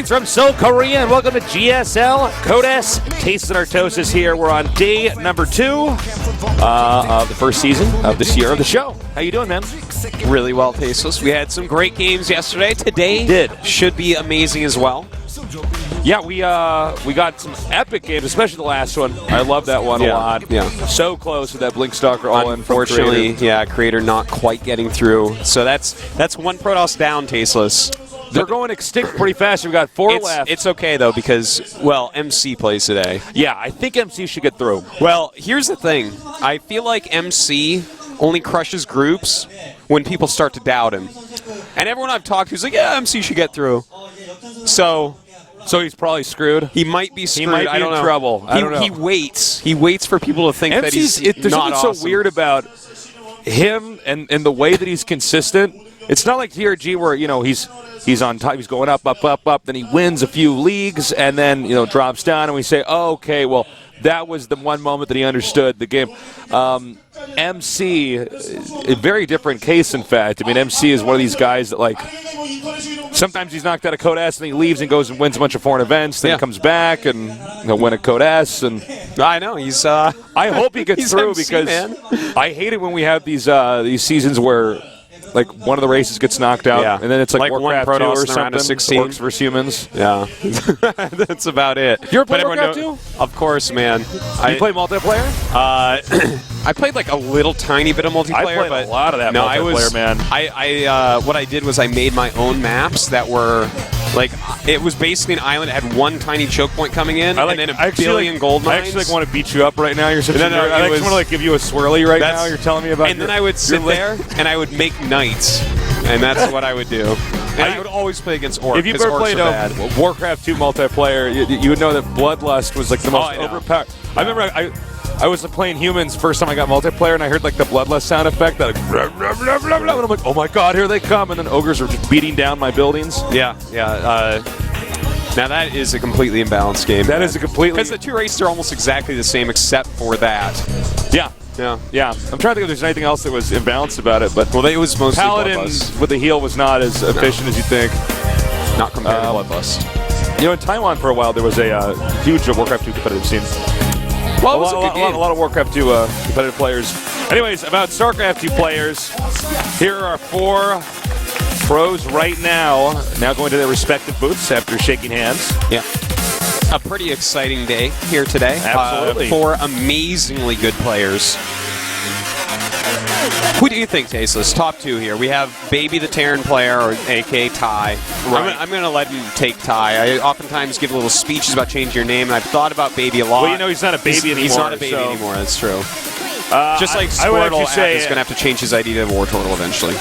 Greetings from Seoul, Korea, and welcome to GSL Codes Taste and Artosis here. We're on day number 2 of the first season of this year of the show. How you doing, man? Really well, Tasteless. We had some great games yesterday. Today should be amazing as well. Yeah, we got some epic games, especially the last one. I love that one a lot. Yeah. So close with that Blinkstalker all-in. Unfortunately, Creator not quite getting through. So that's one Protoss down, Tasteless. They're going extinct pretty fast. We've got 4 left. It's okay, though, because, well, MC plays today. Yeah, I think MC should get through. Well, here's the thing. I feel like MC only crushes groups when people start to doubt him. And everyone I've talked to is like, yeah, MC should get through. So he's probably screwed. He might be screwed. He might be in trouble. I don't know. He waits. He waits for people to think that he's there's not something awesome. so weird about him and the way that he's consistent. It's not like TRG where, he's on top, he's going up, then he wins a few leagues and then, drops down and we say, oh, okay, well, that was the one moment that he understood the game. MC, a very different case, in fact. I mean, MC is one of these guys that, sometimes he's knocked out of Code S and he leaves and goes and wins a bunch of foreign events, then he comes back and he'll win a Code S. And I know, he's... I hope he gets through MC, because man. I hate it when we have these seasons where... one of the races gets knocked out, and then it's like Warcraft 2 or something. 16. Orcs versus humans. Yeah, that's about it. You ever play Warcraft 2? Of course, man. You play multiplayer? I played like a little tiny bit of multiplayer. I played a lot of that multiplayer, man. What I did was I made my own maps that were it was basically an island that had one tiny choke point coming in, and then a billion gold mines. I actually want to beat you up right now. You're such I just want to give you a swirly right now. You're telling me about. And then I would sit there and I would make knights, and that's what I would do. And I would always play against orcs. If you've ever played Warcraft 2 multiplayer, you would know that Bloodlust was the most overpowered. I remember I was playing humans first time I got multiplayer, and I heard the Bloodlust sound effect. That and I'm like, oh my god, here they come! And then ogres are just beating down my buildings. Yeah. Now that is a completely imbalanced game. That is a completely... Because the two races are almost exactly the same except for that. Yeah. I'm trying to think if there's anything else that was imbalanced about it, but... Well, it was mostly Paladin Bloodlust. with the heal was not as efficient as you think. Not compared to Bloodlust. In Taiwan for a while there was a huge Warcraft 2 competitive scene. Well, it was a good game. A lot of Warcraft 2 competitive players. Anyways, about StarCraft 2 players, here are 4 pros right now going to their respective booths after shaking hands. Yeah. A pretty exciting day here today. Absolutely. 4 amazingly good players. Who do you think, Tasteless? Top 2 here. We have Baby the Terran player, or a.k.a. Ty. Right. I'm going to let him take Ty. I oftentimes give little speeches about changing your name, and I've thought about Baby a lot. Well, he's not a baby anymore. He's not a baby anymore, that's true. Just like Squirtle is going to have to change his ID to War Turtle eventually.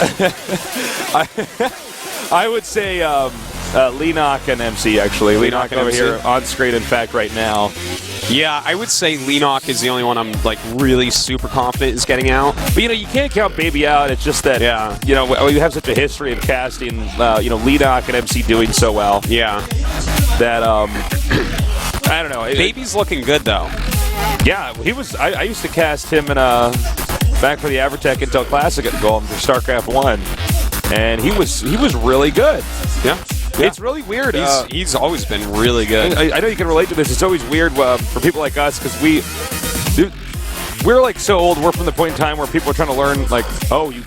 I would say Leenock and MC, actually. Leenock over here on screen, in fact, right now. Yeah, I would say Leenock is the only one I'm really super confident is getting out. But you can't count Baby out. It's just that we have such a history of casting Leenock and MC doing so well. Yeah. That I don't know. Baby's looking good though. Yeah, he was. I used to cast him in back for the Avertech Intel Classic at Golem for StarCraft 1, and he was really good. Yeah. It's really weird. He's always been really good. I know you can relate to this. It's always weird for people like us because we're so old. We're from the point in time where people are trying to learn you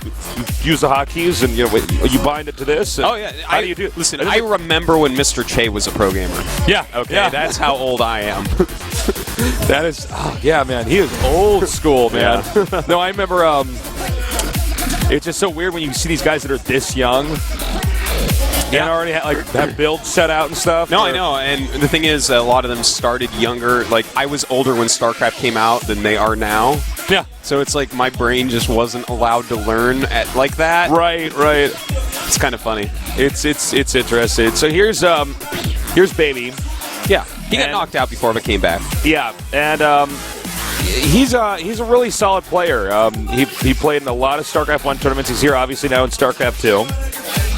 use the hotkeys and you bind it to this. And how do you do it? Listen, I remember when Mr. Che was a pro gamer. Yeah. Okay. Yeah. That's how old I am. That is. Oh, man. He is old school, man. No, I remember. It's just so weird when you see these guys that are this young. And already have builds set out and stuff. No, I know. And the thing is, a lot of them started younger. I was older when StarCraft came out than they are now. Yeah. So it's my brain just wasn't allowed to learn like that. Right. It's kind of funny. It's interesting. So here's Baby. Yeah. He got knocked out before but came back. Yeah. And he's a really solid player. He played in a lot of StarCraft 1 tournaments. He's here obviously now in StarCraft 2.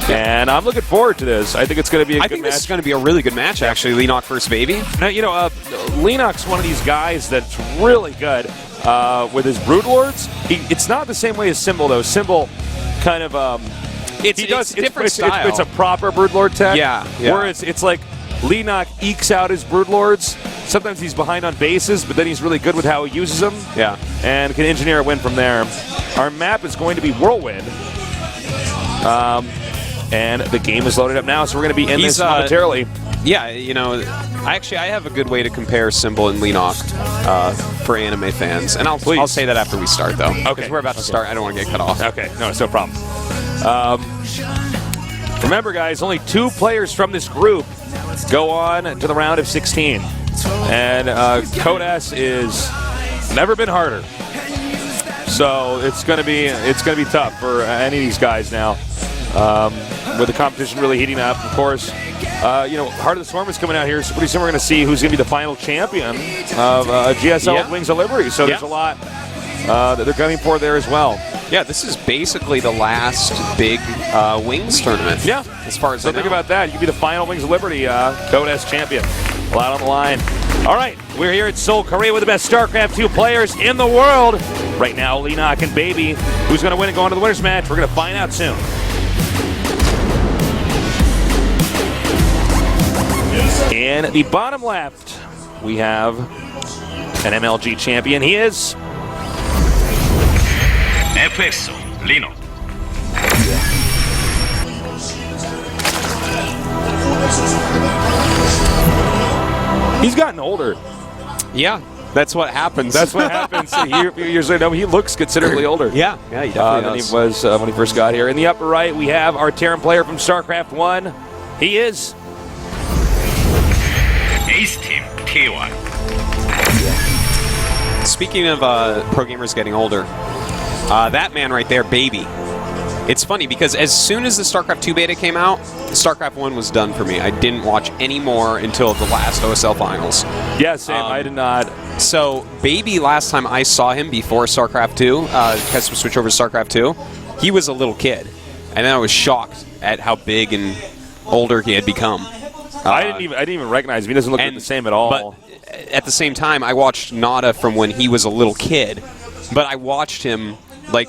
And I'm looking forward to this. I think it's going to be a good match. I think this is going to be a really good match, actually, Leenock versus Baby. Now, Leenock's one of these guys that's really good with his Brood Lords. It's not the same way as Symbol, though. Symbol kind of... It's a different style. It's a proper Brood Lord tech. Yeah. Whereas it's Leenock ekes out his Broodlords. Sometimes he's behind on bases, but then he's really good with how he uses them. Yeah. And can engineer a win from there. Our map is going to be Whirlwind. And the game is loaded up now, so we're going to be in this momentarily. Yeah, you know, I have a good way to compare Symbol and Leenock for anime fans. And I'll say that after we start, though. Okay. Because we're about to start. I don't want to get cut off. Okay. No, it's no problem. Remember, guys, only 2 players from this group go on to the round of 16. And Code S is never been harder. So it's gonna be tough for any of these guys now. With the competition really heating up, of course. Heart of the Swarm is coming out here, so pretty soon we're going to see who's going to be the final champion of GSL with Wings of Liberty. So there's a lot that they're gunning for there as well. Yeah, this is basically the last big Wings tournament. Yeah. As far as I know. Think about that. You could be the final Wings of Liberty Code S champion. A lot on the line. All right, we're here at Seoul, Korea with the best StarCraft 2 players in the world. Right now, Leenock and Baby. Who's going to win and go on to the winner's match? We're going to find out soon. In the bottom left, we have an MLG champion. He is FXO Leenock. He's gotten older. Yeah, that's what happens. That's what happens. A few years later, he looks considerably older. Yeah, he definitely than he was when he first got here. In the upper right, we have our Terran player from StarCraft 1. He is Ace Team T1. Speaking of pro gamers getting older, that man right there, Baby. It's funny because as soon as the StarCraft 2 beta came out, StarCraft 1 was done for me. I didn't watch any more until the last OSL finals. Yeah, same. I did not. So, Baby, last time I saw him before StarCraft 2, because we switched over to StarCraft 2, he was a little kid. And then I was shocked at how big and older he had become. I didn't even recognize him. He doesn't look the same at all. But at the same time, I watched Nada from when he was a little kid. But I watched him, like,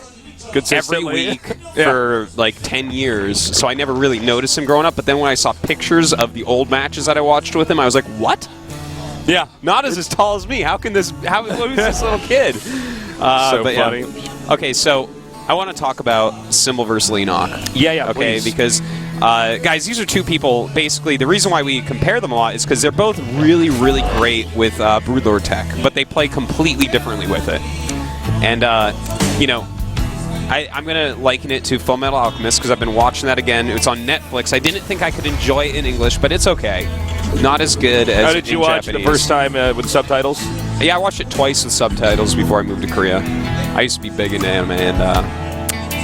every week for like 10 years, so I never really noticed him growing up. But then when I saw pictures of the old matches that I watched with him, I was like, "What? Yeah, Nada's as tall as me. How can this? Who's this little kid?" So funny. Yeah. Okay, so I want to talk about Symbol versus Leenock. Yeah. Okay, please. because guys, these are two people. Basically, the reason why we compare them a lot is because they're both really, really great with Broodlord tech, but they play completely differently with it. And I'm going to liken it to Fullmetal Alchemist because I've been watching that again. It's on Netflix. I didn't think I could enjoy it in English, but it's okay. Not as good as in Japanese. How did you watch it the first time with subtitles? Yeah, I watched it twice with subtitles before I moved to Korea. I used to be big into anime, and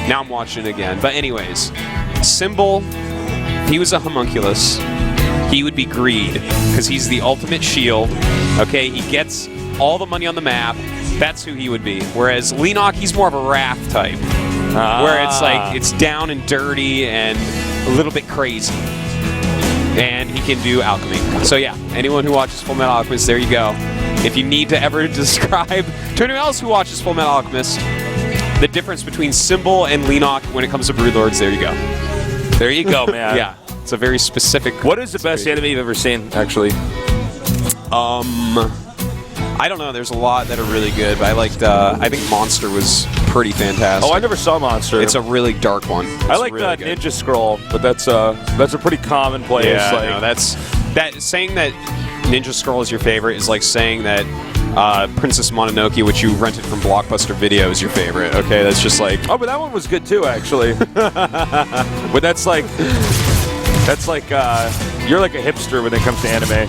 now I'm watching it again. But anyways, Symbol, he was a homunculus. He would be Greed because he's the ultimate shield. Okay, he gets all the money on the map. That's who he would be. Whereas Leenock, he's more of a Wrath type. Where it's like, it's down and dirty and a little bit crazy. And he can do alchemy. So yeah, anyone who watches Fullmetal Alchemist, there you go. If you need to ever describe to anyone else who watches Fullmetal Alchemist, the difference between Symbol and Leenock when it comes to Broodlords, there you go. There you go, man. Yeah, it's a very specific... What is the best anime you've ever seen, actually? I don't know. There's a lot that are really good, but I think Monster was pretty fantastic. Oh, I never saw Monster. It's a really dark one. I like really that good. Ninja Scroll, but that's a pretty commonplace. Yeah, like, no, that saying that Ninja Scroll is your favorite is like saying that Princess Mononoke, which you rented from Blockbuster Video, is your favorite. Okay, that's just like... Oh, but that one was good too, actually. But that's like you're like a hipster when it comes to anime.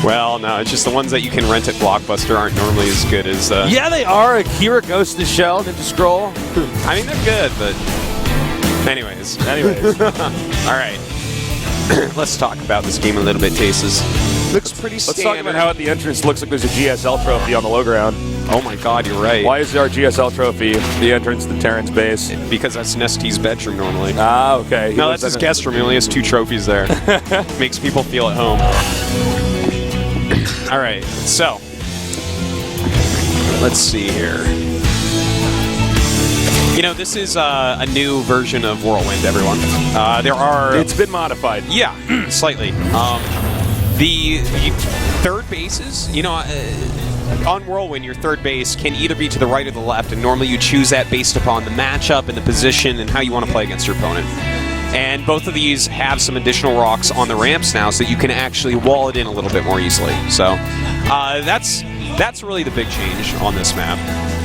Well, no, it's just the ones that you can rent at Blockbuster aren't normally as good as... Yeah, they are. Akira Ghost in the Shell, Ninja Scroll. I mean, they're good, but... Anyways. All right. Let's talk about this game a little bit, Tases. Looks pretty standard. Let's talk about how at the entrance looks like there's a GSL trophy on the low ground. Oh my god, you're right. Why is there a GSL trophy the entrance to Terran's base? Because that's Nesty's bedroom normally. Ah, okay. No, that's his guest room. He only has 2 trophies there. Makes people feel at home. All right, so let's see here. You know, this is a new version of Whirlwind, everyone. There are... It's been modified. Yeah, slightly. The third bases, you know, on Whirlwind, your third base can either be to the right or the left, and normally you choose that based upon the matchup and the position and how you want to play against your opponent. And both of these have some additional rocks on the ramps now, so you can actually wall it in a little bit more easily. So that's really the big change on this map.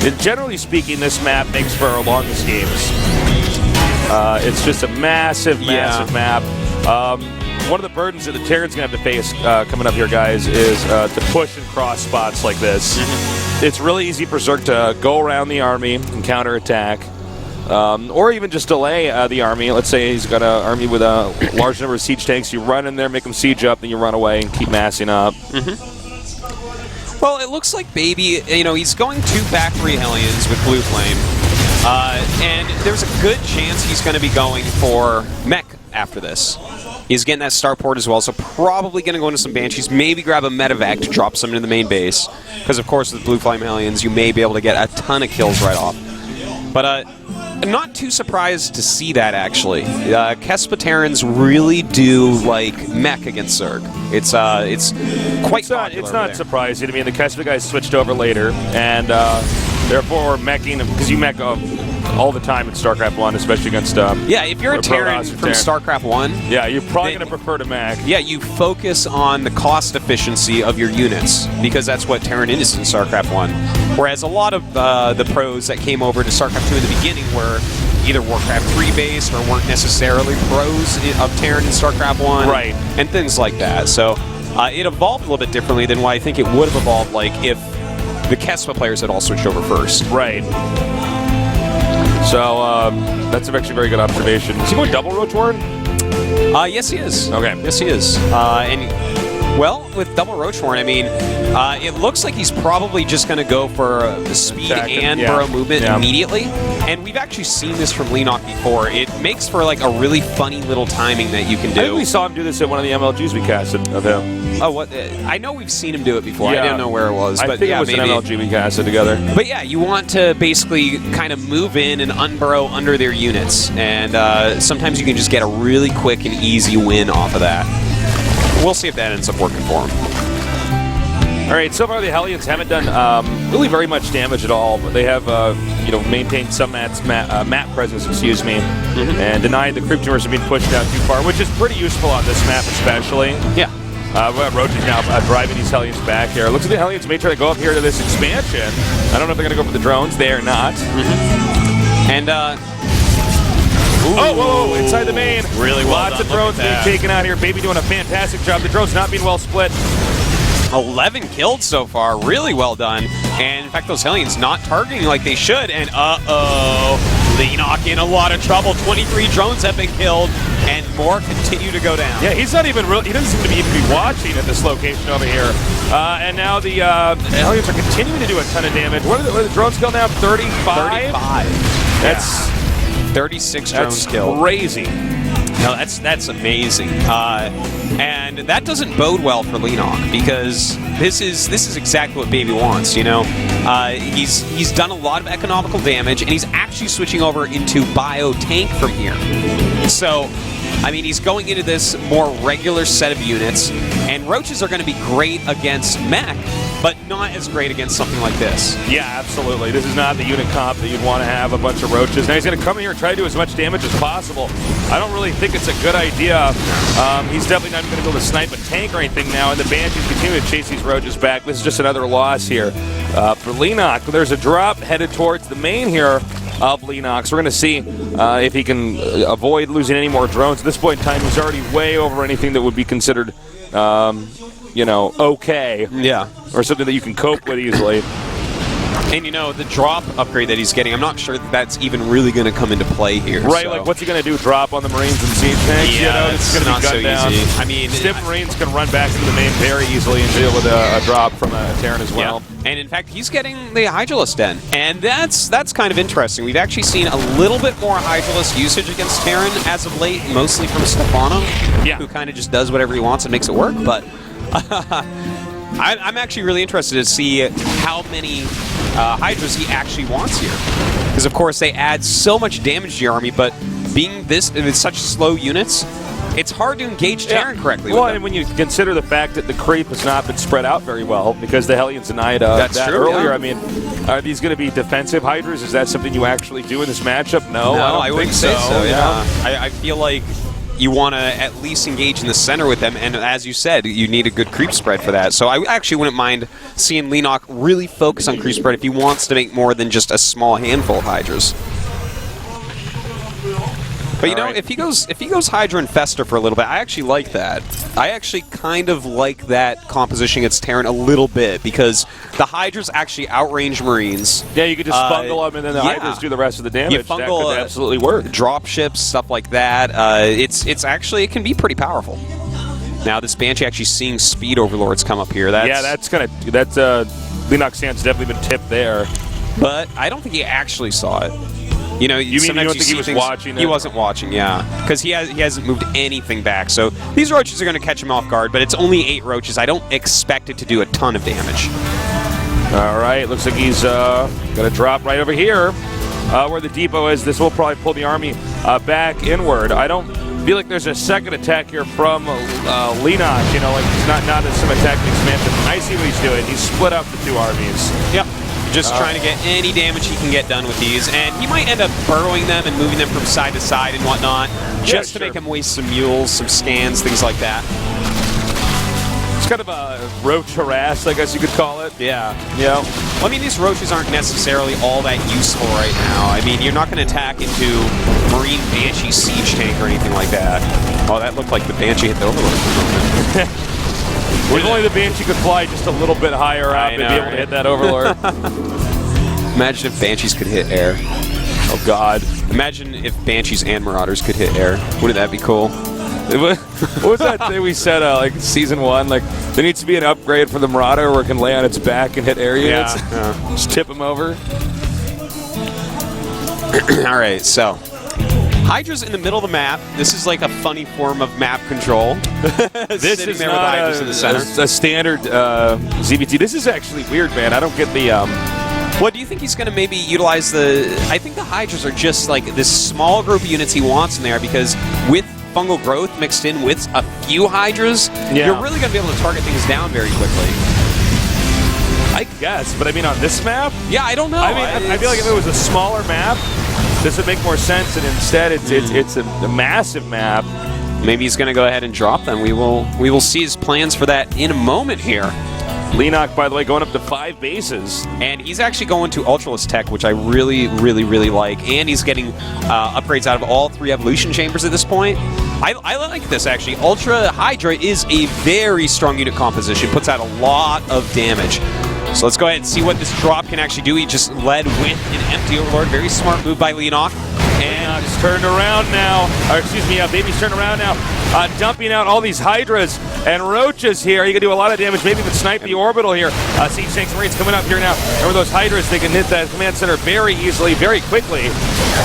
And generally speaking, this map makes for our longest games. It's just a massive map. One of the burdens that the Terran's going to have to face coming up here, guys, is to push and cross spots like this. It's really easy for Zerg to go around the army and counterattack, or even just delay the army. Let's say he's got an army with a large number of siege tanks. You run in there, make them siege up, then you run away and keep massing up. Well, it looks like Baby, you know, he's going 2 Factory Hellions with Blue Flame, and there's a good chance he's going to be going for Mech after this. He's getting that starport as well, so probably going to go into some Banshees, maybe grab a Medevac to drop some into the main base, because of course with Blue Flame Hellions you may be able to get a ton of kills right off. But I'm not too surprised to see that, actually. Kespa Terrans really do like Mech against Zerg. It's quite popular. It's not surprising. I mean, the Kespa guys switched over later, and therefore meching, because you mech all the time in StarCraft 1, especially against yeah, if you're a Terran from StarCraft 1, yeah, you're probably going to prefer to mech. Yeah, you focus on the cost efficiency of your units, because that's what Terran is in StarCraft 1. Whereas a lot of the pros that came over to StarCraft 2 in the beginning were either Warcraft 3 based or weren't necessarily pros of Terran in StarCraft 1, right, and things like that. So it evolved a little bit differently than why I think it would have evolved, like if the Kespa players had all switched over first. Right. So that's actually a very good observation. Is he going double Roach Warren? Yes, he is. Okay. Yes, he is. And well, with double Roachhorn, I mean, it looks like he's probably just going to go for the speed and burrow movement immediately. And we've actually seen this from Leenock before. It makes for like a really funny little timing that you can do. I think we saw him do this at one of the MLGs we casted of him. Oh, what? I know we've seen him do it before. I didn't know where it was, but I think yeah, it was maybe an MLG we casted together. But yeah, you want to basically kind of move in and unburrow under their units, and sometimes you can just get a really quick and easy win off of that. We'll see if that ends up working for him. All right, so far the Hellions haven't done really very much damage at all, but they have maintained some map presence, and denied the creep tumors from being pushed out too far, which is pretty useful on this map especially. Yeah. Roach is now driving these Hellions back here. Looks like the Hellions may try to go up here to this expansion. I don't know if they're going to go for the drones. They are not. And whoa, inside the main. Really well Lots of drones being taken out here. Baby doing a fantastic job. The drones not being well split. 11 killed so far. Really well done. And in fact, those Hellions not targeting like they should. And Leenock in a lot of trouble. 23 drones have been killed, and more continue to go down. Yeah, he's not even he doesn't seem to even be watching at this location over here. And now the Hellions are continuing to do a ton of damage. What are the drones killed now? 35? 35. That's 36 drones killed. Crazy. No, that's amazing. And that doesn't bode well for Leenock, because this is exactly what Baby wants, you know? He's done a lot of economical damage, and he's actually switching over into bio-tank from here. So, I mean, he's going into this more regular set of units, and Roaches are going to be great against mech, but not as great against something like this. Yeah, absolutely. This is not the unit comp that you'd want to have a bunch of Roaches. Now he's going to come in here and try to do as much damage as possible. I don't really think it's a good idea. He's definitely not going to be able to snipe a tank or anything now, and the Banshees continue to chase these Roaches back. This is just another loss here for Leenock. There's a drop headed towards the main here of Leenock, so we're going to see if he can avoid losing any more drones. At this point in time, he's already way over anything that would be considered okay. Yeah. Or something that you can cope with easily. And, you know, the drop upgrade that he's getting, I'm not sure that that's even really going to come into play here. Right, so. like, what's he going to do? Drop on the Marines and siege tanks? Yeah, it's not so down. easy. I mean, stiff Marines can run back into the main very easily and deal with a drop from a Terran as well. Yeah. And, in fact, he's getting the Hydralisk Den. And that's kind of interesting. We've actually seen a little bit more Hydralisk usage against Terran as of late, mostly from Stefano, who kind of just does whatever he wants and makes it work. But I'm actually really interested to see how many Hydras he actually wants here. Because, of course, they add so much damage to your army, but being this with such slow units, it's hard to engage Terran correctly. Well, with them. and when you consider the fact that the creep has not been spread out very well because the Hellions denied That's that true, earlier. yeah. I mean, are these going to be defensive Hydras? Is that something you actually do in this matchup? No, I don't wouldn't think say so. you Yeah, know? I feel like you want to at least engage in the center with them, and as you said, you need a good creep spread for that. So I actually wouldn't mind seeing Leenock really focus on creep spread if he wants to make more than just a small handful of Hydras. But you know, if he goes Hydra Infester for a little bit, I actually like that. I actually kind of like that composition against Terran a little bit because the Hydras actually outrange Marines. Yeah, you could just fungal them and then the Hydras do the rest of the damage. You fungal, that could absolutely work. Drop ships, stuff like that. It's actually, it can be pretty powerful. Now this Banshee actually seeing speed overlords come up here. Leenock Sand's definitely been tipped there. But I don't think he actually saw it. You know, you don't think he was watching it? He wasn't watching, yeah. Because he hasn't moved anything back. So these roaches are going to catch him off guard, but it's only 8 roaches. I don't expect it to do a ton of damage. All right, looks like he's going to drop right over here where the depot is. This will probably pull the army back inward. I don't feel like there's a second attack here from Leenock. You know, like he's not as some attacking expansion. I see what he's doing. He's split up the 2 armies. Yep. Just trying to get any damage he can get done with these. And he might end up burrowing them and moving them from side to side and whatnot, just to make him waste some mules, some scans, things like that. It's kind of a roach harass, I guess you could call it. Yeah. Yeah. Well, I mean, these roaches aren't necessarily all that useful right now. I mean, you're not going to attack into Marine Banshee siege tank or anything like that. Oh, that looked like the Banshee hit the Overlord for a moment. If only the Banshee could fly just a little bit higher up and be able to hit that Overlord. Imagine if Banshees could hit air. Oh, God. Imagine if Banshees and Marauders could hit air. Wouldn't that be cool? What was that thing we said, like, Season 1? Like, there needs to be an upgrade for the Marauder where it can lay on its back and hit air units. Yeah. Just tip them over. All right, so Hydra's in the middle of the map. This is like a funny form of map control. This is there not with in the center. a standard ZBT. This is actually weird, man. I don't get the... What do you think he's going to maybe utilize the... I think the Hydras are just like this small group of units he wants in there because with fungal growth mixed in with a few Hydras, you're really going to be able to target things down very quickly. I guess, but I mean on this map? Yeah, I don't know. I mean, I feel like if it was a smaller map, this would make more sense, and instead it's a massive map. Maybe he's going to go ahead and drop them. We will see his plans for that in a moment here. Leenock, by the way, going up to 5 bases. And he's actually going to Ultraless Tech, which I really, really, really like. And he's getting upgrades out of all 3 Evolution Chambers at this point. I like this, actually. Ultra Hydra is a very strong unit composition. Puts out a lot of damage. So let's go ahead and see what this drop can actually do. He just led with an empty Overlord. Very smart move by Leenock. And Leenock's turned around now. Or excuse me, Baby's turned around now. Dumping out all these Hydras and Roaches here. You can do a lot of damage, maybe even snipe the orbital here. Siege tanks Marines coming up here now. And with those Hydras, they can hit that command center very easily, very quickly.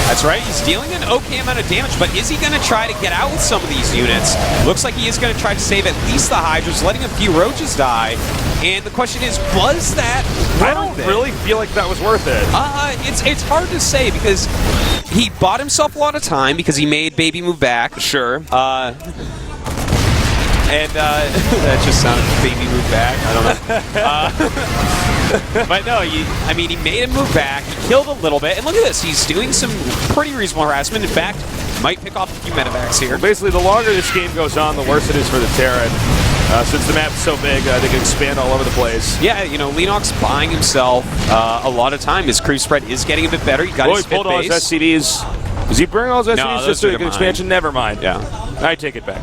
That's right. He's dealing an okay amount of damage, but is he going to try to get out with some of these units? Looks like he is going to try to save at least the Hydras, letting a few Roaches die. And the question is, was that worth I don't really feel like that was worth it. It's hard to say because he bought himself a lot of time because he made Baby move back. Sure. That just sounded Baby move back. I don't know. But no, I mean, he made him move back. He killed a little bit. And look at this. He's doing some pretty reasonable harassment. In fact, might pick off a few medevacs here. Basically, the longer this game goes on, the worse it is for the Terran. Since the map's so big, they can expand all over the place. Yeah, you know, Leenock's buying himself a lot of time. His creep spread is getting a bit better. He got his he pulled all his SCVs. Is he bringing all his SCVs just to an expansion? Never mind. Yeah. I take it back.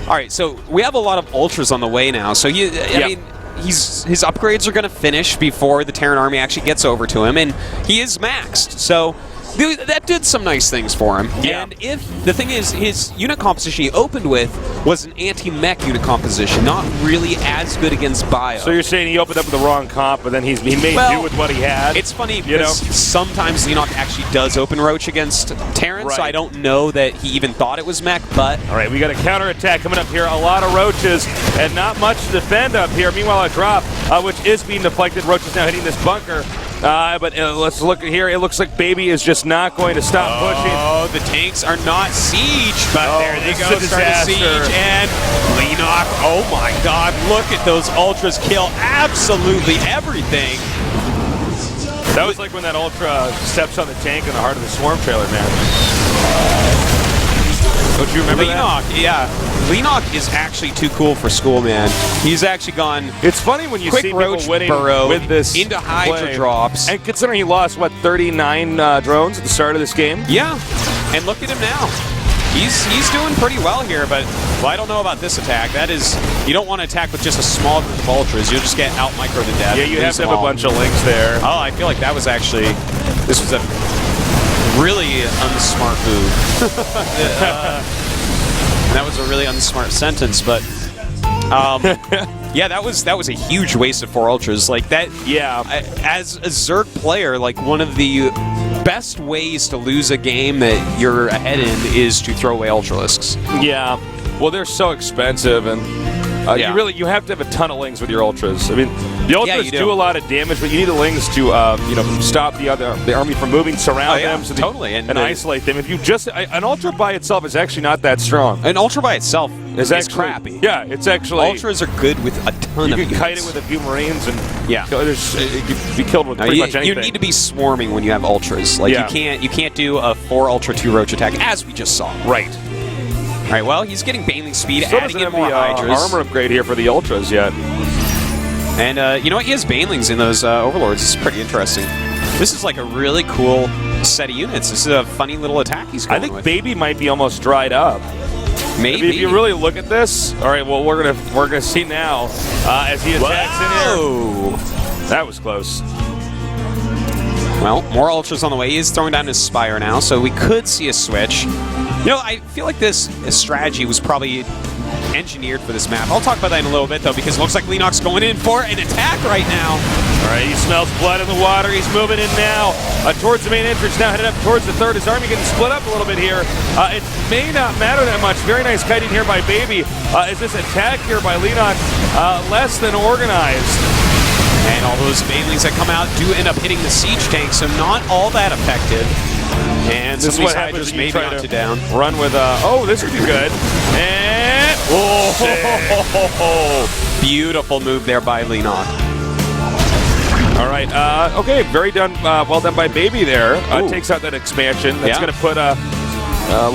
All right, so we have a lot of Ultras on the way now. So, I mean, his upgrades are going to finish before the Terran army actually gets over to him, and he is maxed. So that did some nice things for him. Yeah. And the thing is, his unit composition he opened with was an anti-mech unit composition, not really as good against bio. So you're saying he opened up with the wrong comp, but then he made do with what he had? It's funny because sometimes Leenock actually does open Roach against Terran, so I don't know that he even thought it was mech, but... All right, we got a counterattack coming up here. A lot of Roaches and not much to defend up here. Meanwhile, a drop, which is being deflected. Roach is now hitting this bunker. But let's look here. It looks like Baby is just not going to stop pushing. Oh, the tanks are not siege, but there they go, start a siege, and Leenock, oh my god, look at those ultras kill absolutely everything. That was like when that Ultra steps on the tank in the heart of the Swarm trailer, man. Don't you remember Leenock, that? Yeah. Leenock is actually too cool for school, man. He's actually gone. It's funny when you quick see people roach winning burrow with this into Hydra play. drops. And considering he lost, what, 39 drones at the start of this game? Yeah, and look at him now. He's doing pretty well here, but well, I don't know about this attack. That is, you don't want to attack with just a small group of ultras. You'll just get out micro to death. Yeah, you have to have a bunch of links there. Oh, I feel like that was actually, this was a really unsmart move. That was a really unsmart sentence, but yeah, that was a huge waste of 4 ultras. Like that. Yeah. As a Zerg player, like one of the best ways to lose a game that you're ahead in is to throw away ultralisks. Yeah. Well, they're so expensive, and you have to have a ton of lings with your ultras. I mean, the ultras do a lot of damage, but you need the lings to stop the army from moving, surround them, so totally, and isolate them. If you just an ultra by itself is actually not that strong. An ultra by itself is actually crappy. Yeah, it's actually ultras are good with a ton of You can kite units. it with a few Marines, and yeah, it can be killed with pretty much anything. You need to be swarming when you have ultras. Like you can't do a 4 ultra 2 roach attack as we just saw. Right. All right, well, he's getting Baneling speed, Still adding doesn't in more have the Hydras. armor upgrade here for the Ultras yet. And you know what? He has Banelings in those Overlords. It's pretty interesting. This is like a really cool set of units. This is a funny little attack he's going I think with. Baby might be almost dried up. Maybe. If you really look at this, all right. Well, we're gonna see now as he attacks in here. That was close. Well, more ultras on the way. He is throwing down his Spire now, so we could see a switch. You know, I feel like this strategy was probably engineered for this map. I'll talk about that in a little bit, though, because it looks like Leenock's going in for an attack right now. All right, he smells blood in the water. He's moving in now towards the main entrance, now headed up towards the third. His army getting split up a little bit here. It may not matter that much. Very nice kiting here by Baby. Is this attack here by Leenock less than organized? And all those Banelings that come out do end up hitting the siege tank, so not all that effective. And this is what happens when you try to down. Run with this could be good. And beautiful move there by Leenock. All right. Okay. Very done. Well done by Baby there. Takes out that expansion. That's going to put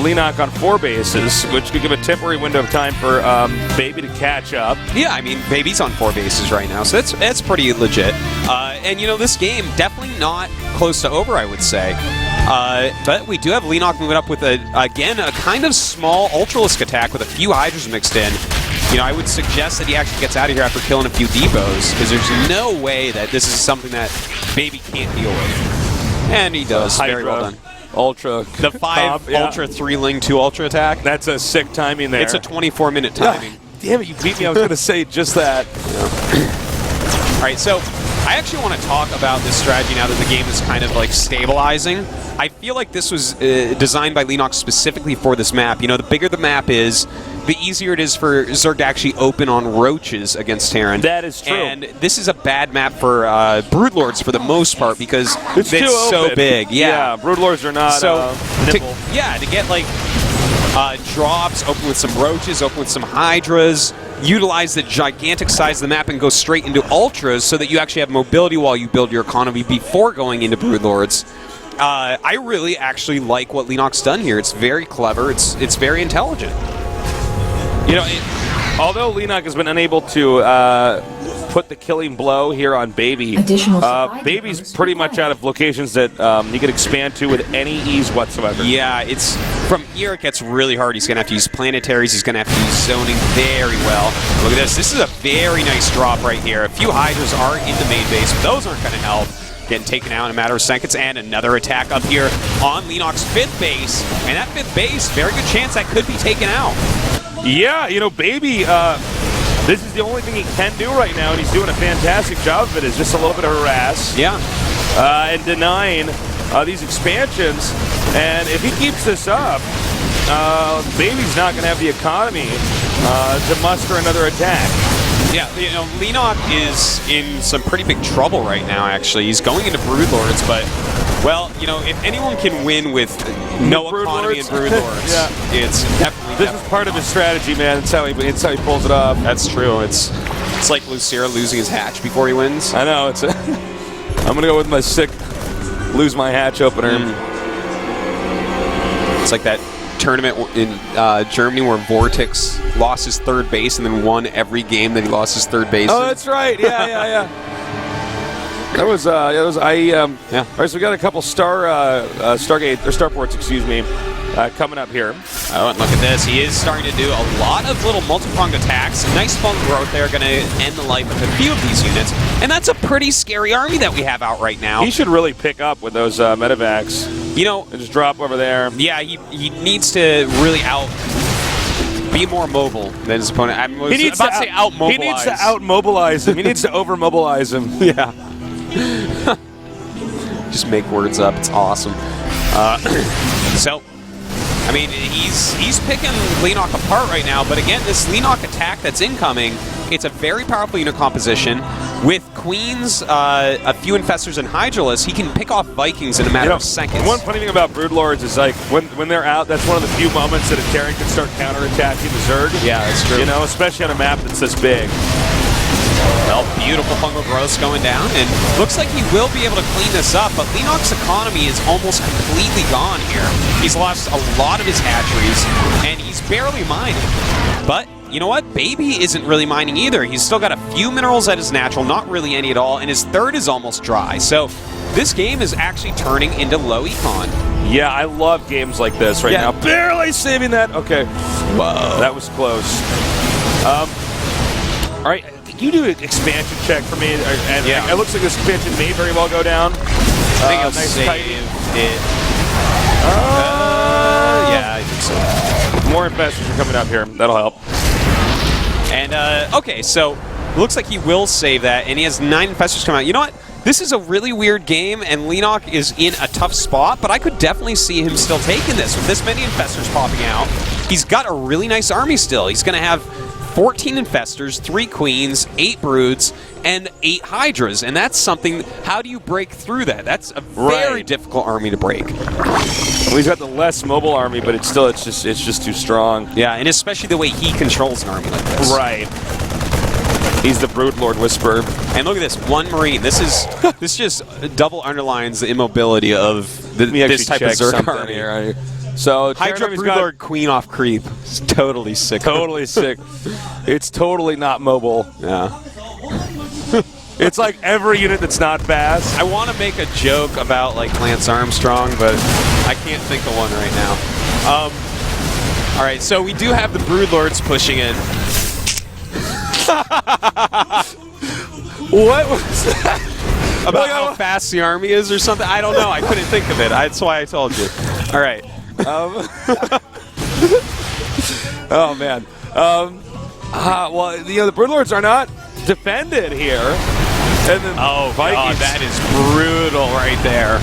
Leenock on 4 bases, which could give a temporary window of time for Baby to catch up. Yeah, I mean, Baby's on 4 bases right now, so that's pretty legit. And, you know, this game, definitely not close to over, I would say. But we do have Leenock moving up with, again, a kind of small Ultralisk attack with a few Hydras mixed in. You know, I would suggest that he actually gets out of here after killing a few depots, because there's no way that this is something that Baby can't deal with. And he does. Very well done. Ultra. The 5 Ultra 3 Ling 2 Ultra attack. That's a sick timing there. It's a 24-minute timing. Damn it, you beat me. I was going to say just that. All right, so I actually want to talk about this strategy now that the game is kind of like stabilizing. I feel like this was designed by Leenock specifically for this map. You know, the bigger the map is, the easier it is for Zerg to actually open on roaches against Terran. That is true. And this is a bad map for Broodlords for the most part because it's so big. Yeah, Broodlords are not nimble. To get like drops, open with some roaches, open with some Hydras, utilize the gigantic size of the map and go straight into Ultras so that you actually have mobility while you build your economy before going into Broodlords. I really actually like what Leenock's done here. It's very clever. It's very intelligent. You know, although Leenock has been unable to put the killing blow here on Baby, Baby's pretty much out of locations that he could expand to with any ease whatsoever. Yeah, it's from here it gets really hard. He's going to have to use planetaries. He's going to have to use zoning very well. Look at this. This is a very nice drop right here. A few Hydras are in the main base, but those aren't going to help. Getting taken out in a matter of seconds, and another attack up here on Leenock's 5th base. And that 5th base, very good chance that could be taken out. Yeah, you know, Baby, this is the only thing he can do right now, and he's doing a fantastic job of it, is just a little bit of harass. Yeah. And denying these expansions. And if he keeps this up, Baby's not going to have the economy to muster another attack. Yeah, you know, Leenock is in some pretty big trouble right now, actually. He's going into Broodlords, but, well, you know, if anyone can win with no economy and Broodlords, Yeah. it's definitely... This is part of his strategy, man. It's how he pulls it off. That's true. It's like Lucera losing his hatch before he wins. I know. It's. I'm gonna go with my sick, lose my hatch opener. It's like that tournament in Germany where Vortex lost his third base and then won every game that he lost his third base. Oh, that's right. Yeah. That was. Yeah. All right, so we got a couple Stargate or Starports, excuse me, coming up here. Oh, and look at this. He is starting to do a lot of little multi-pronged attacks. Nice fun growth there. Going to end the life of a few of these units. And that's a pretty scary army that we have out right now. He should really pick up with those medevacs. You know, And just drop over there. yeah, he needs to really be more mobile than his opponent. I was about to say out-mobilize. He needs to out-mobilize him. He needs to over-mobilize him. Yeah. Just make words up. It's awesome. So, I mean, he's picking Leenock apart right now, but again, this Leenock attack that's incoming, it's a very powerful unit composition. With Queens, a few Infestors, and Hydralisk, he can pick off Vikings in a matter of seconds. One funny thing about Broodlords is, like, when they're out, that's one of the few moments that a Terran can start counterattacking the Zerg. Yeah, that's true. You know, especially on a map that's this big. Well, beautiful fungal growth going down, and looks like he will be able to clean this up, but Leenock's economy is almost completely gone here. He's lost a lot of his hatcheries, and he's barely mining. But, you know what? Baby isn't really mining either. He's still got a few minerals at his natural, not really any at all, and his third is almost dry. So, this game is actually turning into low econ. Yeah, I love games like this right now. Barely saving that. Okay. Whoa. That was close. All right. You do an expansion check for me, and it looks like this expansion may very well go down. I think I'll nice save tight. it. Yeah, I think so. More Infestors are coming up here. That'll help. And, okay, so looks like he will save that, and he has 9 Infestors coming out. You know what? This is a really weird game, and Leenock is in a tough spot, but I could definitely see him still taking this. With this many Infestors popping out, he's got a really nice army still. He's going to have 14 Infestors, 3 Queens, 8 Broods, and 8 Hydras, and that's something. How do you break through that? That's a very difficult army to break. Well, he's got the less mobile army, but it's just too strong. Yeah, and especially the way he controls an army like this. Right. He's the Broodlord Whisperer. And look at this, 1 Marine. This just double underlines the immobility of this type of Zerg army. Here. So Hydra Broodlord Queen off creep. It's totally sick. Totally sick. It's totally not mobile. Yeah. It's like every unit that's not fast. I want to make a joke about like Lance Armstrong, but I can't think of one right now. All right, so we do have the Broodlords pushing in. What was that? About how fast the army is or something? I don't know. I couldn't think of it. That's why I told you. All right. Oh, man. Well, you know, the Broodlords are not defended here. And then Vikings. That is brutal right there.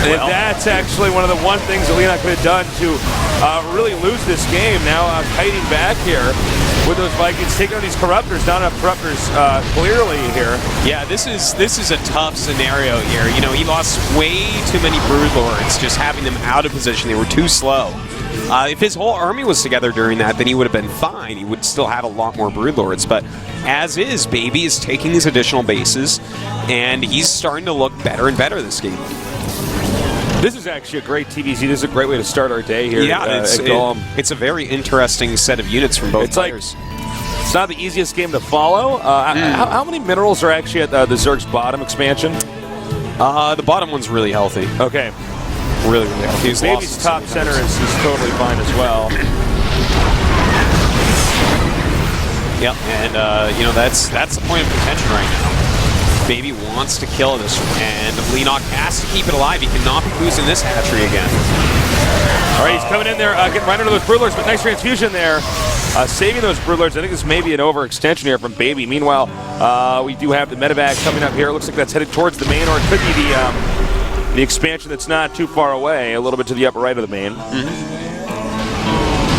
And that's actually one of the things that Leenock could have done to really lose this game. Now kiting back here with those Vikings, taking on these Corruptors. Not enough Corruptors clearly here. Yeah, this is a tough scenario here. You know, he lost way too many Broodlords, just having them out of position. They were too slow. If his whole army was together during that, then he would have been fine. He would still have a lot more Broodlords. But as is, Baby is taking these additional bases, and he's starting to look better and better this game. This is actually a great TVZ. This is a great way to start our day here. Yeah, it's a very interesting set of units from both players. It's not the easiest game to follow. How many minerals are actually at the Zerg's bottom expansion? The bottom one's really healthy. Okay. Really healthy. Baby's top center is totally fine as well. Yep, and you know, that's the point of contention right now. Baby wants to kill this, and Leenock has to keep it alive. He cannot be losing this hatchery again. All right, he's coming in there, getting right under those Broodlords, but nice transfusion there. Saving those Broodlords. I think this may be an overextension here from Baby. Meanwhile, we do have the medevac coming up here. It looks like that's headed towards the main, or it could be the expansion that's not too far away, a little bit to the upper right of the main.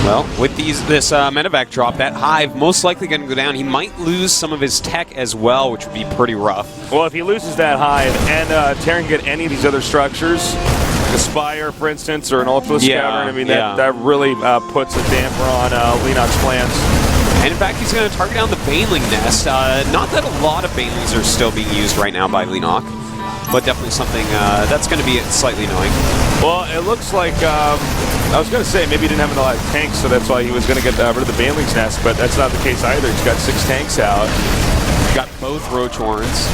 Well, with this medevac drop, that hive most likely going to go down. He might lose some of his tech as well, which would be pretty rough. Well, if he loses that hive and Terran get any of these other structures, a Spire, for instance, or an Ultra Scouter, I mean, that really puts a damper on Leenock's plans. And in fact, he's going to target down the Baneling nest. Not that a lot of Banelings are still being used right now by Leenock, but definitely something that's going to be slightly annoying. Well, it looks like, I was going to say maybe he didn't have a lot of tanks, so that's why he was going to get rid of the Baneling's nest, but that's not the case either. He's got 6 tanks out. Got both Roach Horns.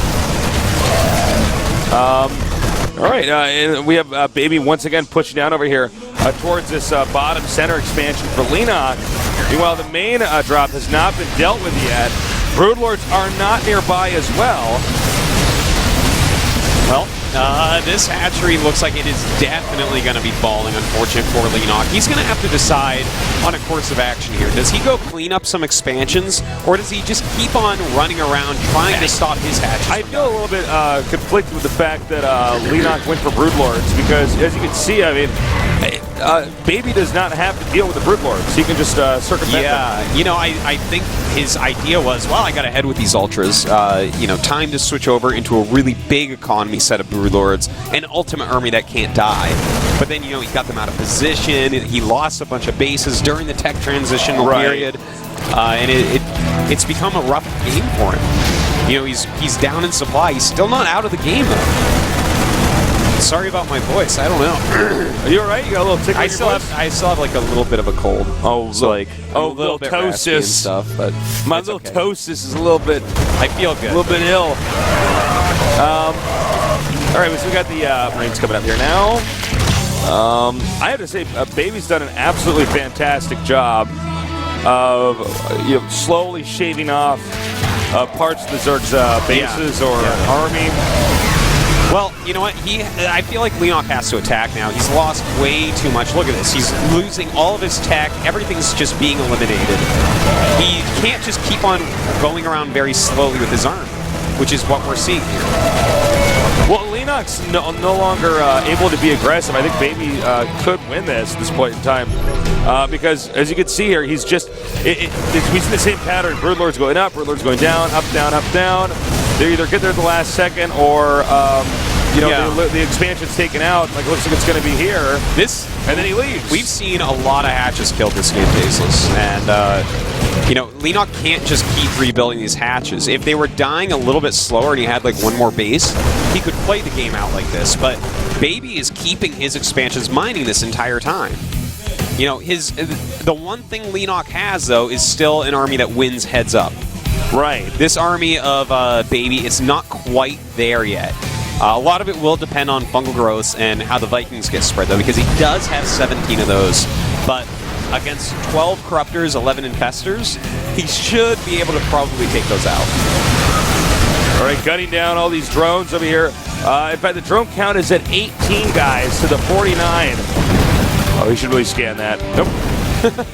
All right, and we have Baby once again pushing down over here towards this bottom center expansion for Leenock. Meanwhile, the main drop has not been dealt with yet. Broodlords are not nearby as well. Well, this hatchery looks like it is definitely going to be falling, unfortunate for Leenock. He's going to have to decide on a course of action here. Does he go clean up some expansions, or does he just keep on running around trying to stop his hatches? I feel a little bit conflicted with the fact that Leenock went for Broodlords, because as you can see, I mean, Baby does not have to deal with the Broodlords. He can just circumvent them. You know, I think his idea was, well, I got ahead with these Ultras. You know, time to switch over into a really big economy set of Broodlords, an ultimate army that can't die. But then, you know, he got them out of position. He lost a bunch of bases during the tech transition period. And it's become a rough game for him. You know, he's down in supply. He's still not out of the game, though. Sorry about my voice. I don't know. Are you all right? You got a little tickle in your voice? I still have like a little bit of a cold. Oh, so like little bit raspy and tosis stuff. But my it's little okay. tosis is a little bit. I feel good. A little bit ill. All right, so we got the Marines coming up here now. I have to say, Baby's done an absolutely fantastic job of slowly shaving off parts of the Zerg's bases or army. Well, you know what? I feel like Leenock has to attack now. He's lost way too much. Look at this. He's losing all of his tech. Everything's just being eliminated. He can't just keep on going around very slowly with his army, which is what we're seeing here. Well, Leenock's no longer able to be aggressive. I think Baby could win this at this point in time. Because, as you can see here, he's just... we see the same pattern. Broodlord's going up, Broodlord's going down, up, down, up, down. They either get there at the last second or, the expansion's taken out. Like, it looks like it's going to be here. And then he leaves. We've seen a lot of hatches killed this game, Baseless. And, Leenock can't just keep rebuilding these hatches. If they were dying a little bit slower and he had, like, one more base, he could play the game out like this. But Baby is keeping his expansions mining this entire time. You know, the one thing Leenock has, though, is still an army that wins heads up. Right. This army of Baby is not quite there yet. A lot of it will depend on fungal growths and how the Vikings get spread, though, because he does have 17 of those. But against 12 Corruptors, 11 Infestors, he should be able to probably take those out. All right, gutting down all these drones over here. In fact, the drone count is at 18, guys, to the 49. Oh, we should really scan that. Nope.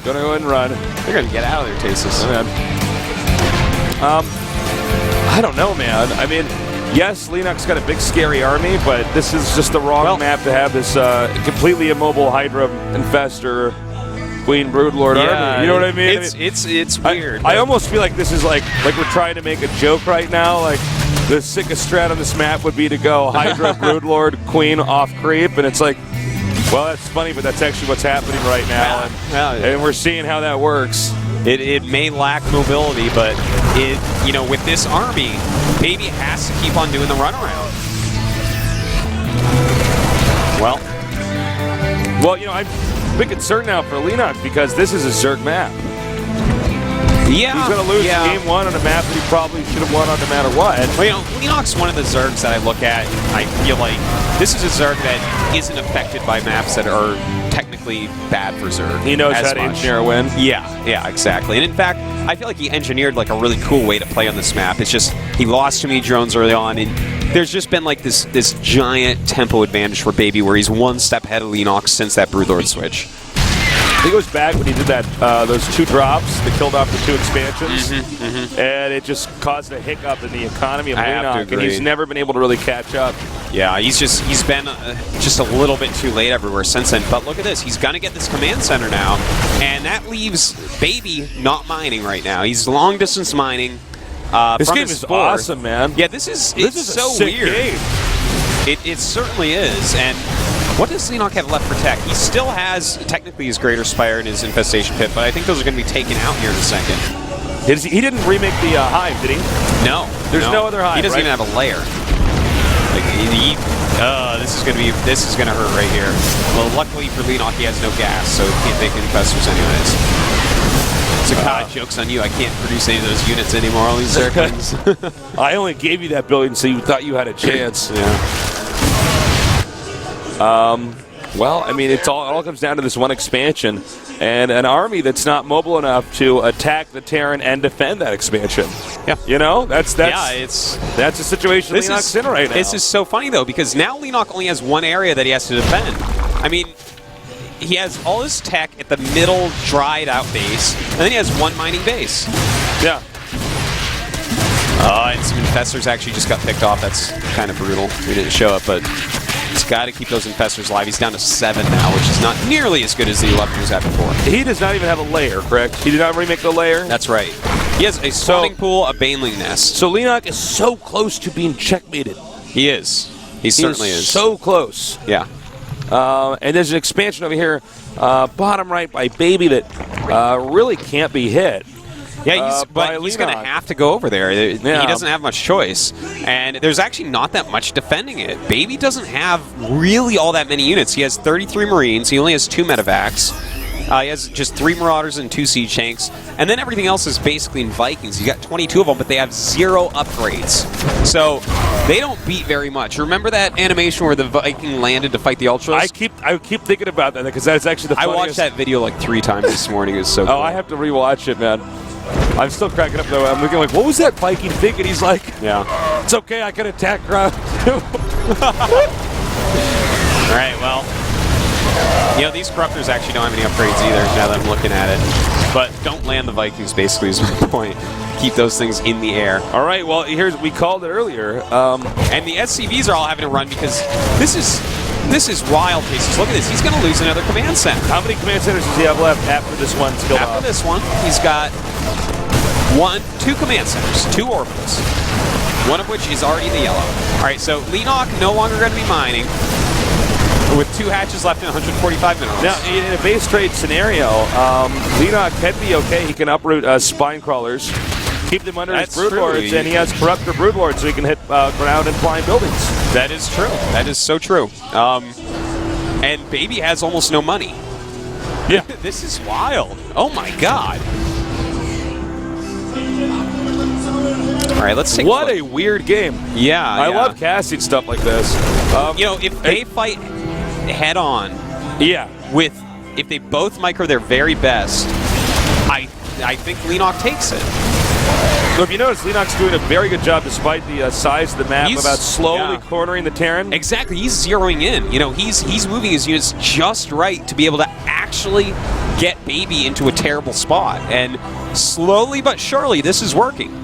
Gonna go ahead and run. They're gonna get out of there, Tasis. I don't know, man. I mean, yes, Leenock's got a big, scary army, but this is just the wrong map to have this completely immobile Hydra Infestor Queen Broodlord army. You know what I mean? It's weird. I almost feel like this is like we're trying to make a joke right now. Like, the sickest strat on this map would be to go Hydra Broodlord Queen off creep, and it's like, well, that's funny, but that's actually what's happening right now, and we're seeing how that works. It may lack mobility, but with this army, Baby has to keep on doing the runaround. Well, I'm a bit concerned now for Leenock because this is a Zerg map. Yeah, he's going to lose game one on a map that he probably should have won on no matter what. Well, Leenock's one of the Zergs that I look at. I feel like this is a Zerg that isn't affected by maps that are technically bad for Zerg. He knows how to engineer a win. Yeah, exactly. And in fact, I feel like he engineered like a really cool way to play on this map. It's just he lost too many drones early on, and there's just been like this giant tempo advantage for Baby where he's one step ahead of Leenock since that Broodlord switch. He goes back when he did that those 2 drops that killed off the 2 expansions, and it just caused a hiccup in the economy of Leenock, and he's never been able to really catch up. Yeah, he's been just a little bit too late everywhere since then. But look at this, he's gonna get this command center now, and that leaves Baby not mining right now. He's long distance mining. This game is awesome, man. Yeah, this is so a sick weird. Game. It certainly is, and. What does Leenock have left for tech? He still has, technically, his Greater Spire and his Infestation Pit, but I think those are going to be taken out here in a second. He didn't remake the Hive, did he? No. There's no other Hive, He doesn't even have a lair. Like, this is going to hurt right here. Well, luckily for Leenock, he has no gas, so he can't make infestors anyways. So, God, joke's on you. I can't produce any of those units anymore, all these Zerglings. I only gave you that building so you thought you had a chance. Yeah. Well, I mean, it all comes down to this one expansion and an army that's not mobile enough to attack the Terran and defend that expansion. Yeah, you know, that's a situation Leenock's in right now. This is so funny though, because now Leenock only has one area that he has to defend. I mean, he has all his tech at the middle dried out base, and then he has one mining base. Yeah. And some infestors actually just got picked off. That's kind of brutal. We didn't show it, but he's got to keep those infestors alive. He's down to 7 now, which is not nearly as good as the 11 he was at before. He does not even have a layer, correct? He did not remake the layer? That's right. He has a spawning pool, a baneling nest. So Leenock is so close to being checkmated. He is. He certainly is. So close. Yeah. And there's an expansion over here, bottom right by Baby, that really can't be hit. Yeah, but he's going to have to go over there. He doesn't have much choice. And there's actually not that much defending it. Baby doesn't have really all that many units. He has 33 Marines. He only has 2 medevacs. He has just 3 Marauders and 2 Siege Tanks. And then everything else is basically in Vikings. He's got 22 of them, but they have 0 upgrades. So they don't beat very much. Remember that animation where the Viking landed to fight the Ultras? I keep thinking about that because that's actually the funniest. I watched that video like 3 times this morning. It was so cool. Oh, I have to rewatch it, man. I'm still cracking up though. I'm looking like, what was that Viking thinking? He's like, yeah, it's okay, I can attack ground too. All right, well, you know, these Corruptors actually don't have any upgrades either now that I'm looking at it. But don't land the Vikings, basically, is my point. Keep those things in the air. All right, well, we called it earlier. And the SCVs are all having to run because this is wild cases. Look at this. He's going to lose another command center. How many command centers does he have left after this one? After this one, he's got 2 command centers, 2 orbitals, one of which is already the yellow. All right, so Leenock no longer going to be mining with 2 hatches left and 145 minerals. Now, in a base trade scenario, Leenock can be okay. He can uproot spine crawlers, keep them under his broodlords, and he has corruptor broodlords, so he can hit ground and flying buildings. That is true. That is so true. And Baby has almost no money. Yeah. This is wild. Oh my god. All right, let's take What a weird game. Yeah, I love casting stuff like this. You know, if they fight head on, if they both micro their very best, I think Leenock takes it. So if you notice, Leenock's doing a very good job despite the size of the map about slowly cornering the Terran. Exactly, he's zeroing in. You know, he's moving his units just right to be able to actually get Baby into a terrible spot. And slowly but surely, this is working.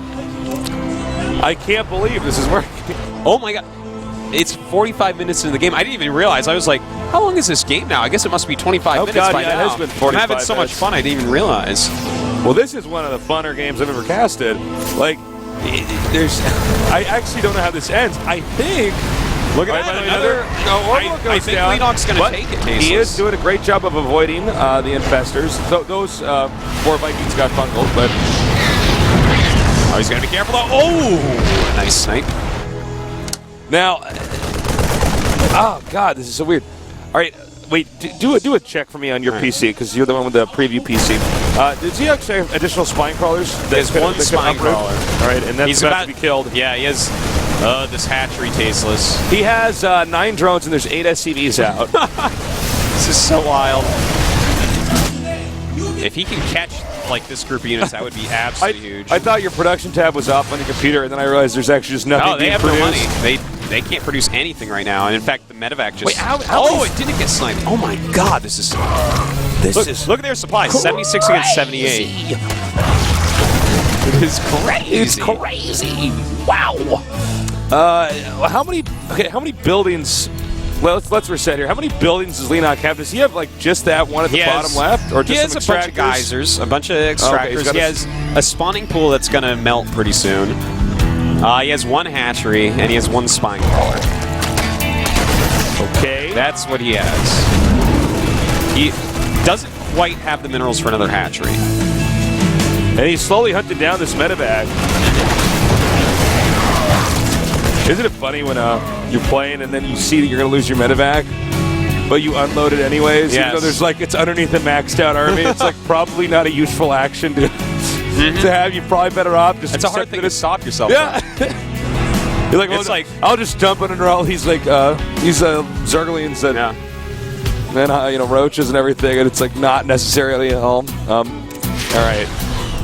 I can't believe this is working. Oh my god. It's 45 minutes into the game. I didn't even realize. I was like, how long is this game now? I guess it must be 25 minutes by now. It has been 45 I'm having so much fun, I didn't even realize. Well, this is one of the funner games I've ever casted. Like, I actually don't know how this ends. I think... Look at that, another orbital goes I think down, Leenock's going to take it, Tasteless. He is doing a great job of avoiding the infestors. So those 4 Vikings got bungled, but... Oh, he's got to be careful, though. Oh! Nice snipe. Now... Oh, God, this is so weird. All right, wait, do a check for me on your PC, because you're the one with the preview PC. Does he actually have additional spine crawlers? There's 1 spine crawler. All right, and that's about to be killed. Yeah, he has this hatchery, Tasteless. He has 9 drones, and there's 8 SCVs out. This is so wild. If he can catch like this group of units, that would be absolutely huge. I thought your production tab was off on your computer, and then I realized there's actually just nothing being produced. No, they have no money. They can't produce anything right now, and in fact, the medevac just... Wait, it didn't get sniped. Oh my god, this is Look at their supplies. 76 against 78. It is crazy. It's crazy. Wow. How many buildings? Well, let's reset here. How many buildings does Leenock have? Does he have like just that one at the bottom left, or just some a bunch of geysers, a bunch of extractors? He has a spawning pool that's gonna melt pretty soon. He has one hatchery and he has one spine crawler. Okay, that's what he has. He doesn't quite have the minerals for another hatchery, and he's slowly hunting down this medevac. Isn't it funny when you're playing and then you see that you're going to lose your medevac, but you unload it anyways? Yes. Even though there's like, it's underneath a maxed out army. It's like probably not a useful action to have. You're probably better off just. It's a hard thing to stop yourself. Yeah. You're like, well, it's like, I'll just dump it under all these like Zergalians and roaches and everything, and it's like not necessarily at home. All right,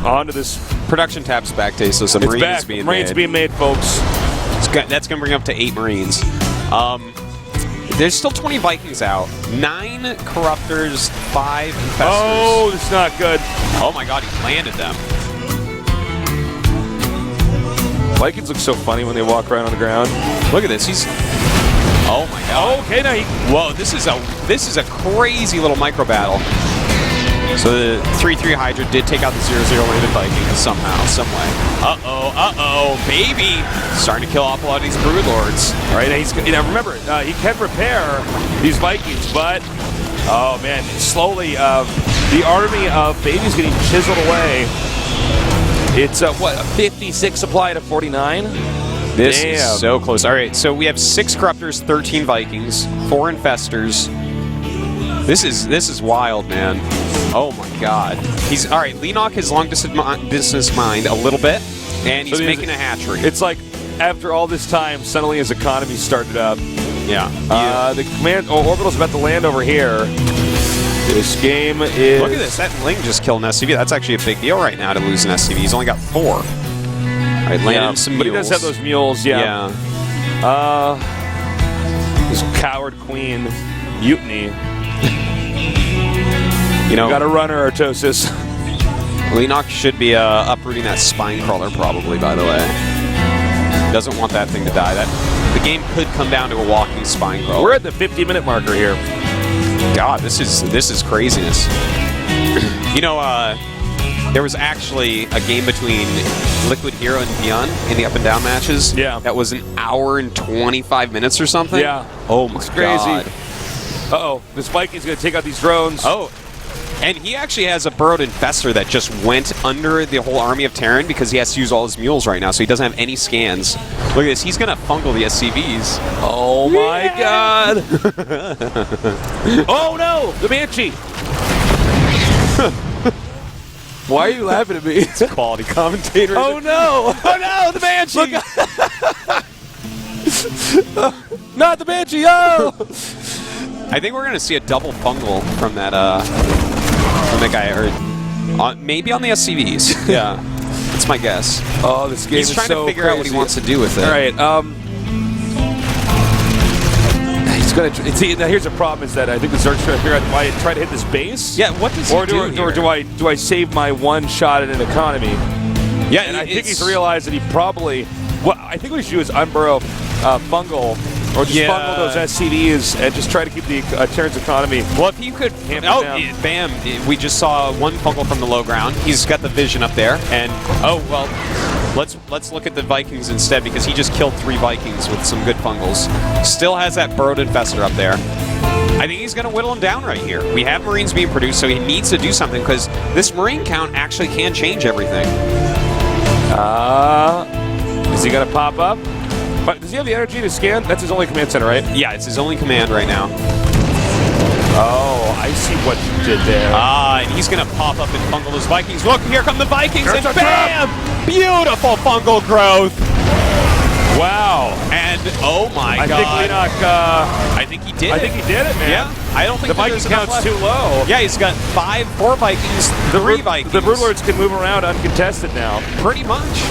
on to this production tab's back day, so some Marines being made. Marines being made, folks. That's going to bring up to 8 Marines. There's still 20 Vikings out. 9 Corruptors, 5 Infestors. Oh, this is not good. Oh my god, he landed them. Vikings look so funny when they walk around on the ground. Look at this. He's... Oh my god. Oh, okay, now he... Whoa, this is a crazy little micro battle. So the 3-3 Hydra did take out the 0-0 landed Vikings somehow, some way. Baby! Starting to kill off a lot of these Broodlords. All right, now remember, he can repair these Vikings, but, oh man, slowly, the army of babies getting chiseled away. It's, 56 supply to 49? This is so close. All right, so we have 6 Corruptors, 13 Vikings, 4 Infestors. This is wild, man. Oh my god. He's all right. Leenock has long distance mined a little bit, and he's making a hatchery. It's like after all this time, suddenly his economy started up. Yeah. The command orbital's about to land over here. This game is. Look at this. That Ling just killed an SCV. That's actually a big deal right now to lose an SCV. He's only got 4. All right, landing some mules. But he does have those mules. Yeah. This coward queen mutiny. You got a runner, Artosis. Leenock should be uprooting that spine crawler probably, by the way. Doesn't want that thing to die. The game could come down to a walking spine crawler. We're at the 50-minute marker here. God, this is craziness. There was actually a game between Liquid Hero and Beyond in the up and down matches. Yeah. That was an hour and 25 minutes or something. Yeah. Oh my god. Uh-oh. This Viking's going to take out these drones. Oh. And he actually has a burrowed infestor that just went under the whole army of Terran because he has to use all his mules right now, so he doesn't have any scans. Look at this. He's going to fungal the SCVs. Oh, my God. Oh, no. The Banshee. Why are you laughing at me? It's a quality commentator. Oh, no. Oh, no. The Banshee. Not the Banshee. Oh. I think we're going to see a double fungal from that guy I heard. Maybe on the SCVs. Yeah. That's my guess. Oh, this game is so He's trying to figure out what he wants to do with it. All right. He's going to see. Now, here's the problem: is that I think the Zerg's trying to figure out, do I try to hit this base? Yeah. What does he do? Or do I save my one shot at an economy? Yeah. And I think he's realized that he probably. What I think what we should do is unburrow fungal. Or just fungal those SCVs and just try to keep the Terran's economy. Well, if you could, bam! We just saw one fungal from the low ground. He's got the vision up there, and let's look at the Vikings instead because he just killed 3 Vikings with some good fungals. Still has that burrowed infestor up there. I think he's going to whittle him down right here. We have Marines being produced, so he needs to do something because this Marine count actually can change everything. Is he going to pop up? But does he have the energy to scan? That's his only command center, right? Yeah, it's his only command right now. Oh, I see what you did there. And he's going to pop up and fungal those Vikings. Look, here come the Vikings, There's and bam! Beautiful fungal growth. Wow. And, oh my god. I think he did I think he did it, man. Yeah. I don't think the Viking count's too low. Yeah, he's got 4 Vikings, 3 Vikings. The Broodlords can move around uncontested now. Pretty much.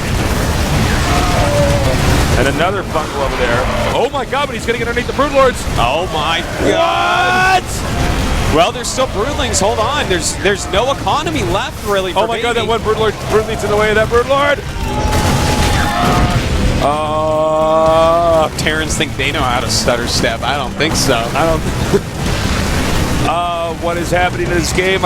And another fungal over there. Oh my god, but he's getting underneath the Broodlords. Oh my god. What? Well, there's still Broodlings. Hold on. There's no economy left, really, for Oh my god, Baby. that one Broodling's in the way of that Broodlord. Terrans think they know how to stutter step. I don't think so. I don't. What is happening in this game?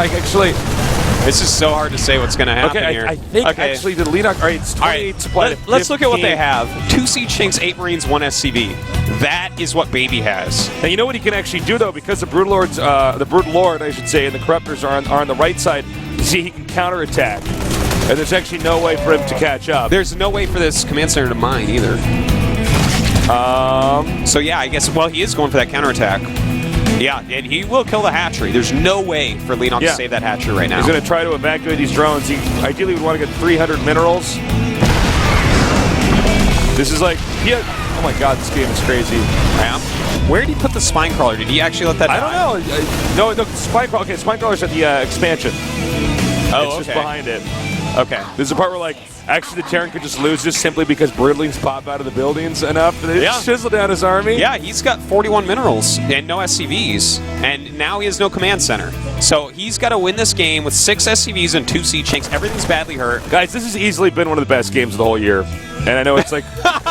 It's just so hard to say what's going to happen here. I think actually the Leenock. All right, it's 28 supply. Let's look at what they have. 2 Siege Chinks, 8 Marines, 1 SCV. That is what Baby has. And you know what he can actually do though, because the Brood Lords, the Brood Lord, I should say, and the Corruptors are on the right side. You see, he can counterattack, and there's actually no way for him to catch up. There's no way for this command center to mine either. So yeah, I guess. Well, he is going for that counterattack. Yeah, and he will kill the hatchery. There's no way for Leenock to save that hatchery right now. He's going to try to evacuate these drones. He ideally would want to get 300 minerals. This is like, oh my god, this game is crazy. Yeah. Where did he put the spine crawler? Did he actually let that die? I don't know. No, spine crawler. Okay, spine crawler's at the expansion. Oh, it's just behind it. Okay. There's a part where, like, actually the Terran could just lose this simply because Broodlings pop out of the buildings enough and they chisel down his army. Yeah, he's got 41 minerals and no SCVs, and now he has no command center. So he's got to win this game with 6 SCVs and 2 Siege Chinks. Everything's badly hurt. Guys, this has easily been one of the best games of the whole year. And I know it's like...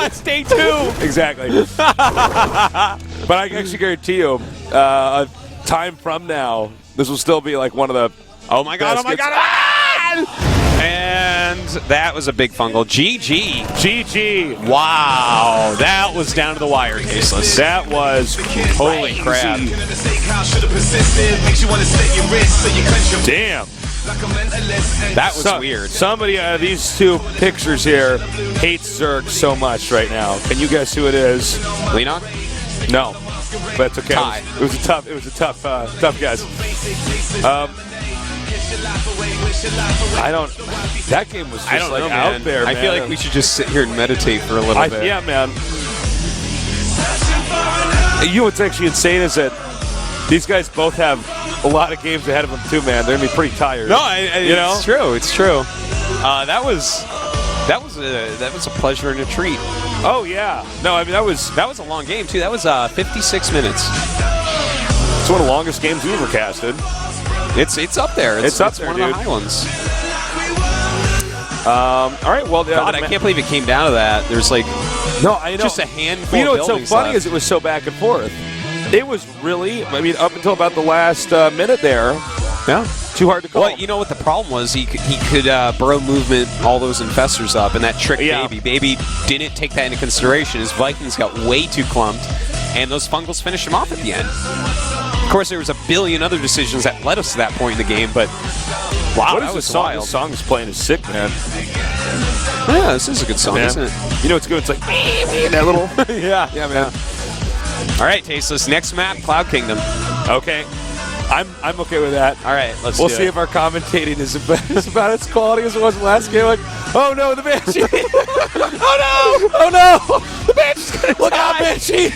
It's day 2! Exactly. But I can actually guarantee you, a time from now, this will still be like one of the... Oh my god, And that was a big fungal. GG. GG. Wow. That was down to the wire, Tasteless. That was holy crap. Damn. That was weird. Somebody out of these two pictures here hates Zerg so much right now. Can you guess who it is? Leenock? No. But it's okay. Ty. It was a tough guess. I don't. That game was just like out there, man. I feel like we should just sit here and meditate for a little bit. Yeah, man. You know what's actually insane is that these guys both have a lot of games ahead of them too, man. They're gonna be pretty tired. No, it's true. It's true. That was a pleasure and a treat. Oh yeah. No, I mean that was a long game too. That was 56 minutes. It's one of the longest games we've ever casted. It's up there. It's up there, one dude. of the high ones. All right. Well, God, I can't believe it came down to that. There's like I know. Just a handful. You know of what's so funny left. is it was so back and forth. It was really, I mean, up until about the last minute there. Yeah. Too hard to call. Well, you know what the problem was? He could burrow movement all those infestors up, and that tricked Baby. Baby didn't take that into consideration. His Vikings got way too clumped, and those fungals finished him off at the end. Of course, there was a billion other decisions that led us to that point in the game, but wow, that was song? wild. This song is playing is sick, man. Yeah, this is a good song, isn't it? You know what's good? It's like that little. yeah, man. All right, Tasteless. Next map, Cloud Kingdom. Okay. I'm okay with that. All right, we'll see if our commentating is about as quality as it was last game. Like, oh no, the Banshee! Oh no! Oh no! The Banshee's gonna look out, Banshee!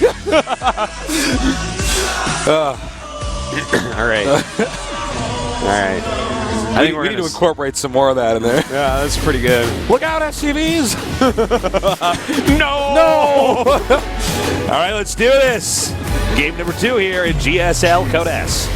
All right. All right. I think we need to incorporate some more of that in there. Yeah, that's pretty good. Look out, SCVs! No! All right, let's do this. Game number 2 here in GSL Code S.